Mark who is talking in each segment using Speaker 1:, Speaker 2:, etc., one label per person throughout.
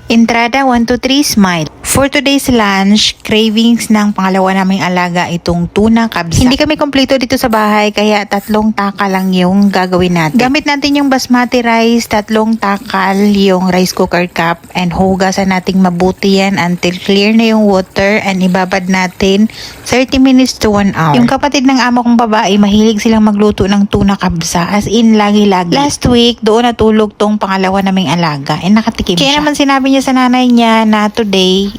Speaker 1: Entrada 1 to 3, smile. For today's lunch, cravings ng pangalawa naming alaga itong tuna kabsa. Hindi kami kompleto dito sa bahay kaya 3 taka lang yung gagawin natin. Gamit natin yung basmati rice, 3 takal yung rice cooker cup, and hugasan nating mabuti yan until clear na yung water, and ibabad natin 30 minutes to 1 hour. Yung kapatid ng amo kong babae, mahilig silang magluto ng tuna kabsa, as in lagi-lagi. Last week, doon natulog tong pangalawa naming alaga, and nakatikim siya. Kaya naman sinabi niya sa nanay niya na ito day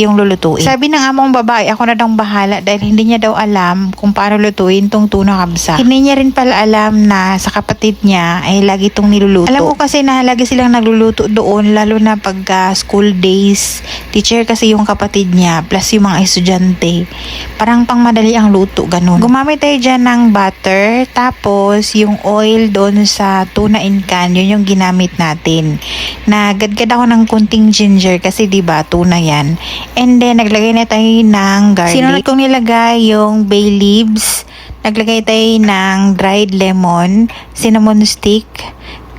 Speaker 1: yung lulutuin. Sabi ng amo kong babae, ako na daw bahala dahil hindi niya daw alam kung paano lutuin tong tuna kabsa. Hindi niya rin pala alam na sa kapatid niya ay lagi itong niluluto. Alam ko kasi na lagi silang nagluluto doon, lalo na pag school days. Teacher kasi yung kapatid niya plus yung mga estudyante. Parang pang madali ang luto, ganun. Gumamit tayo dyan ng butter, tapos yung oil doon sa tuna in can, yun yung ginamit natin. Nagadgad ako ng kunting ginger kasi diba tuna yan. And then, naglagay na tayo ng garlic. Sinunod kong nilagay yung bay leaves. Naglagay tayo ng dried lemon, cinnamon stick,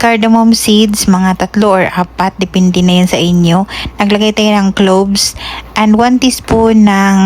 Speaker 1: cardamom seeds, mga 3 or 4, depende na yan sa inyo. Naglagay tayo ng cloves, and 1 teaspoon ng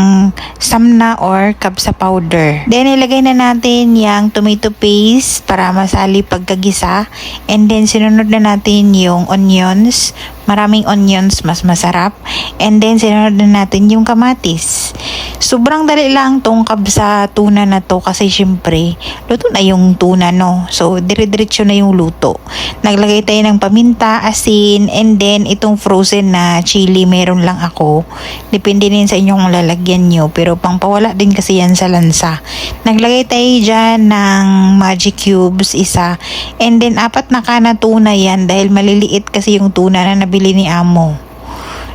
Speaker 1: samna or kabsa powder. Then, ilagay na natin yung tomato paste para masali pagkagisa. And then, sinunod na natin yung onions. Maraming onions, mas masarap. And then, sinunod na natin yung kamatis. Sobrang dali lang tong kabsa tuna na to kasi syempre, luto na yung tuna, no? So, dire-diretso na yung luto. Naglagay tayo ng paminta, asin, and then itong frozen na chili, meron lang ako. Depende din sa inyong lalagyan nyo, pero pangpawala din kasi yan sa lansa. Naglagay tayo dyan ng magic cubes, isa. And then, 4 na kana tuna yan dahil maliliit kasi yung tuna na nabili ni amo.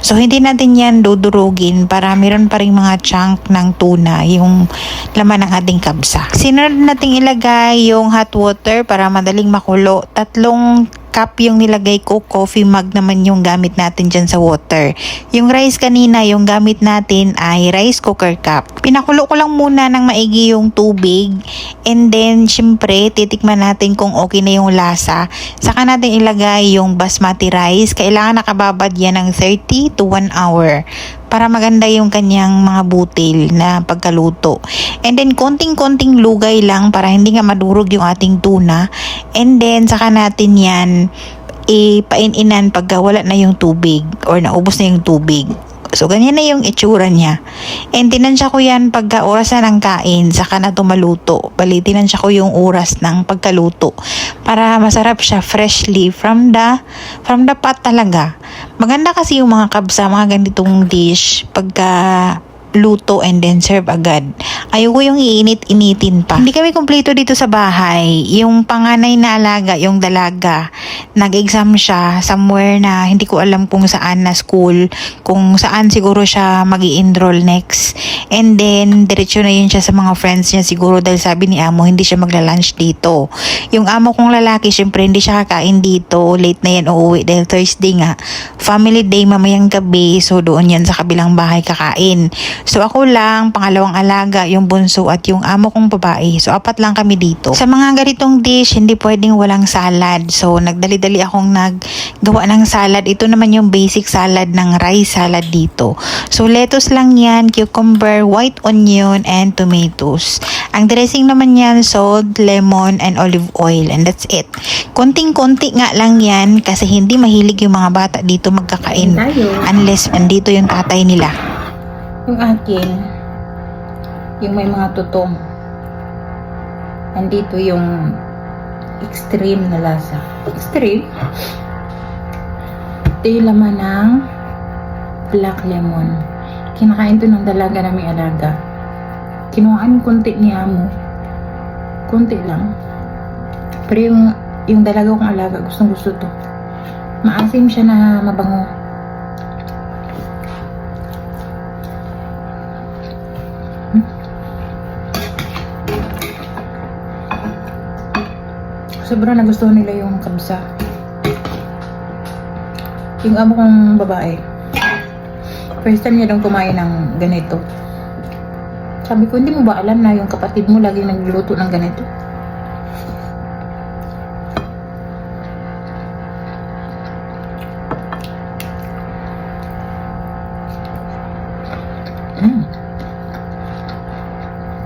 Speaker 1: So, hindi natin yan dudurugin para meron pa rin mga chunk ng tuna, yung laman ng ating kabsa. Sinunod natin ilagay yung hot water para madaling makulo. 3 cup yung nilagay ko, coffee mug naman yung gamit natin dyan sa water. Yung rice kanina, yung gamit natin ay rice cooker cup. Pinakulo ko lang muna ng maigi yung tubig, and then syempre titikman natin kung okay na yung lasa. Saka natin ilagay yung basmati rice. Kailangan nakababad yan ng 30 to 1 hour para maganda yung kanyang mga butil na pagkaluto. And then, konting-konting lugay lang para hindi nga madurog yung ating tuna. And then, saka natin yan ipaininan pagka wala na yung tubig or naubos na yung tubig. So, ganyan na yung itsura niya. And tinansya ko yan pagka oras na ng kain, saka na ito maluto. Bali, tinansya ko yung oras ng pagkaluto para masarap siya freshly from the pot talaga. Maganda kasi yung mga kabsa, mga ganitong dish, pagka luto and then serve agad. Ayoko yung iinit-initin pa. Hindi kami kumpleto dito sa bahay. Yung panganay na alaga, yung dalaga, nag-exam siya somewhere na hindi ko alam kung saan na school, kung saan siguro siya mag-i-enroll next. And then, diretso na yun siya sa mga friends niya siguro dahil sabi ni amo, hindi siya magla-lunch dito. Yung amo kong lalaki, syempre hindi siya kakain dito. Late na yan uuwi dahil Thursday nga. Family day mamayang gabi, so doon yan sa kabilang bahay kakain. So ako lang, pangalawang alaga, yung bunso at yung amo kong babae. So 4 lang kami dito. Sa mga ganitong dish, hindi pwedeng walang salad. So nagdali-dali akong naggawa ng salad. Ito naman yung basic salad ng rice salad dito. So lettuce lang yan, cucumber, white onion, and tomatoes. Ang dressing naman yan, salt, lemon, and olive oil. And that's it. Konting-konti nga lang yan kasi hindi mahilig yung mga bata dito magkakain. Unless andito yung tatay nila. Yung akin, yung may mga tutong, andito yung extreme na lasa. Extreme? Ito yung laman ng black lemon. Kinakain to ng dalaga naming alaga. Kinuhaan konti ni amo. Konti lang. Pero yung dalaga kong alaga, gustong gusto to. Maasim siya na mabango. Sobrang nagustuhan nila yung kabsa. Yung amo kong babae, first time niya lang kumain ng ganito. Sabi ko, hindi mo ba alam na yung kapatid mo laging nagluluto ng ganito?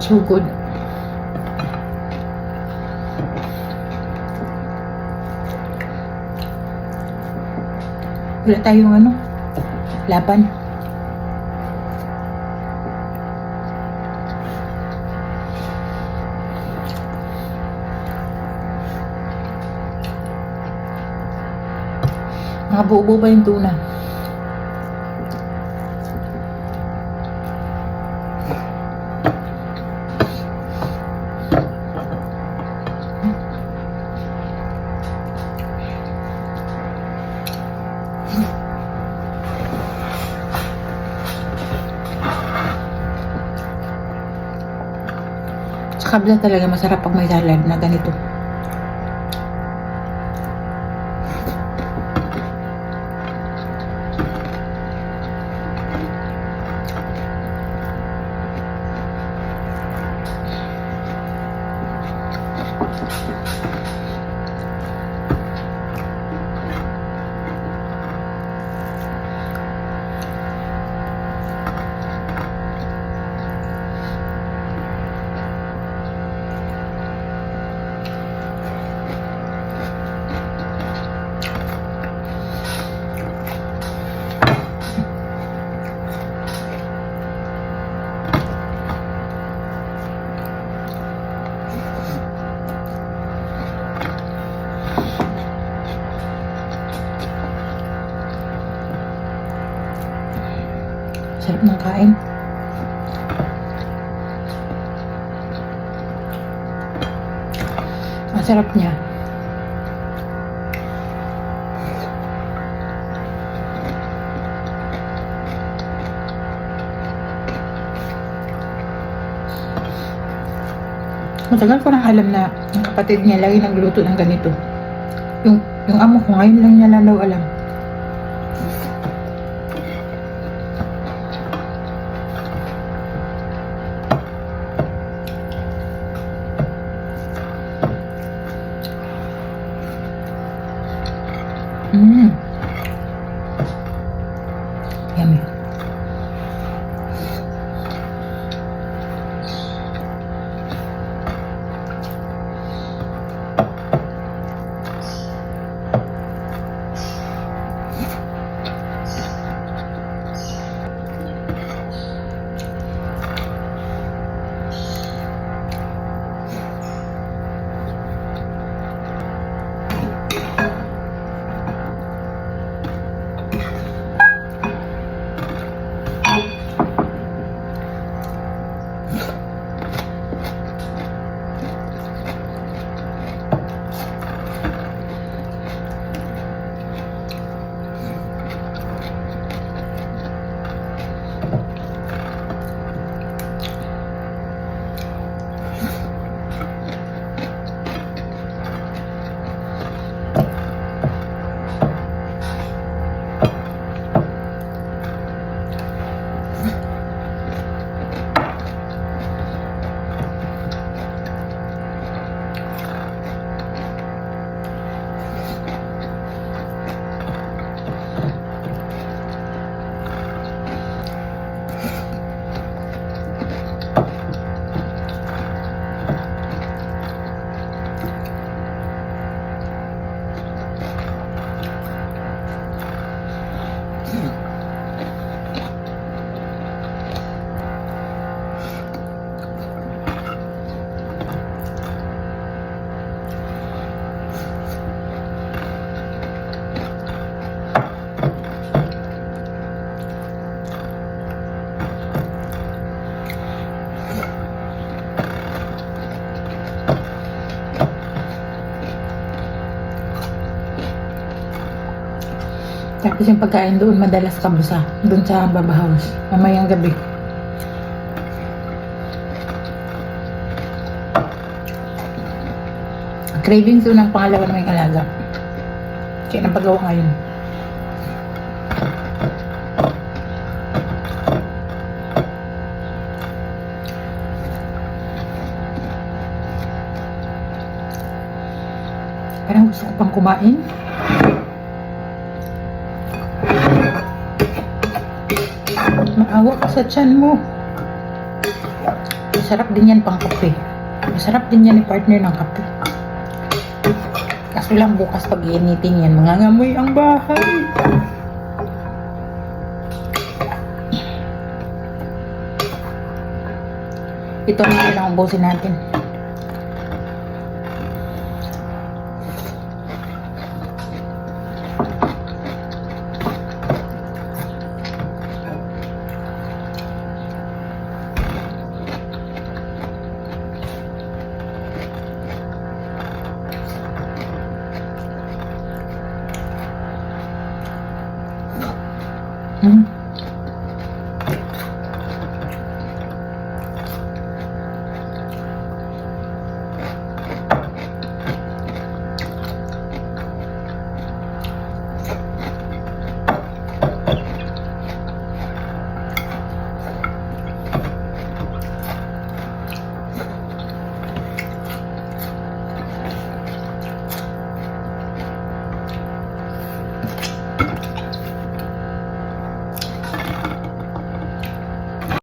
Speaker 1: So good. Wala tayong laban. Nakabuo-buo ba yung tuna? Sa kabila talaga masarap pag may salad na ganito. Sarap ng kain. Ang sarap niya. Matagal ko nang alam na ang kapatid niya lagi nagluto ng ganito. Yung amo ko ngayon lang niya lalaw alam. Yummy. Tapos yung pagkain doon madalas kabusa. Doon sa Baba House. Mamayang gabi. Cravings doon ang pangalawa na may alaga. Kaya napagawa ngayon. Parang gusto ko pang kumain. Maawa ka sa tiyan mo. Masarap din yan pang kape. Masarap din yan ni partner ng kape. Kaso lang bukas pag iinitin yan, mangangamoy ang bahay. Ito na lang ubusin natin.